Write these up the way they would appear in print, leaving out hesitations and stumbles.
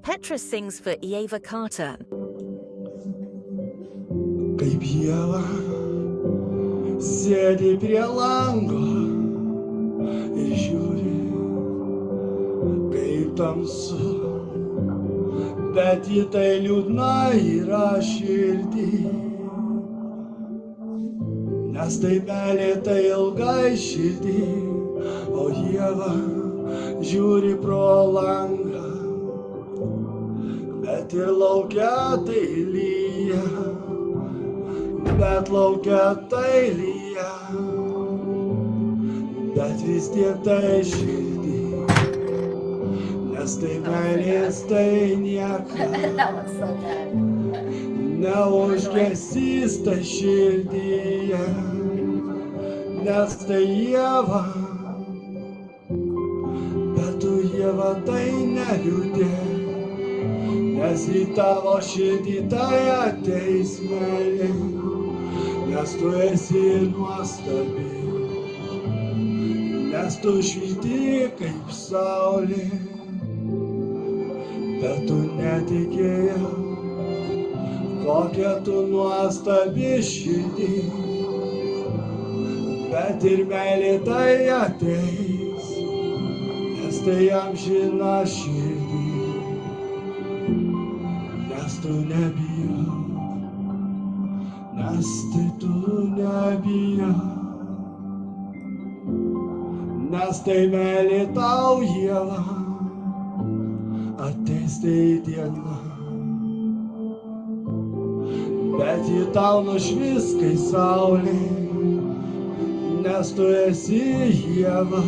Petra sings for Eva Carter. Kaip ieva sėdi prie lango ir žiūri, kaip tamsu, bet į tai liūdna yra širdį. Nes tai meilė, tai ilgai širdį, o ieva žiūri pro langą, bet ir laukia tai lyja. Bet laukia tai lyja, bet vis tiek tai širdį, nes tai meilės, tai niekada neužgesys tai širdyje, nes tai ieva, bet tu ieva tai neliūdėk, nes į tavo širdį tai ateis meilė. Nes tu esi nuostabi, nes tu švyti kaip saulė, bet tu netikėjai, kokia tu nuostabi širdį, bet ir meilė tai ateis, nes tai amžina širdį, nes tu nebijai. Nes tai tu nebijai, nes tai meilė tau ieva, ateis tai diena, bet ji tau nušvis kai saulė, nes tu esi ieva,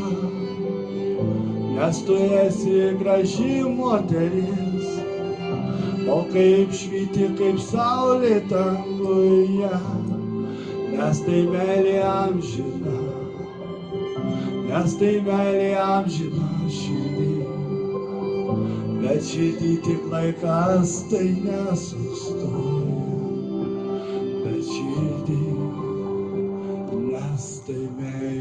nes tu esi graži moteris. O kaip švyti kaip saulė danguje, nes tai meilė amžina, nes tai meilė amžina širdį, bet širdį tik laikas tai nesustoja, bet širdį, nes tai meilė.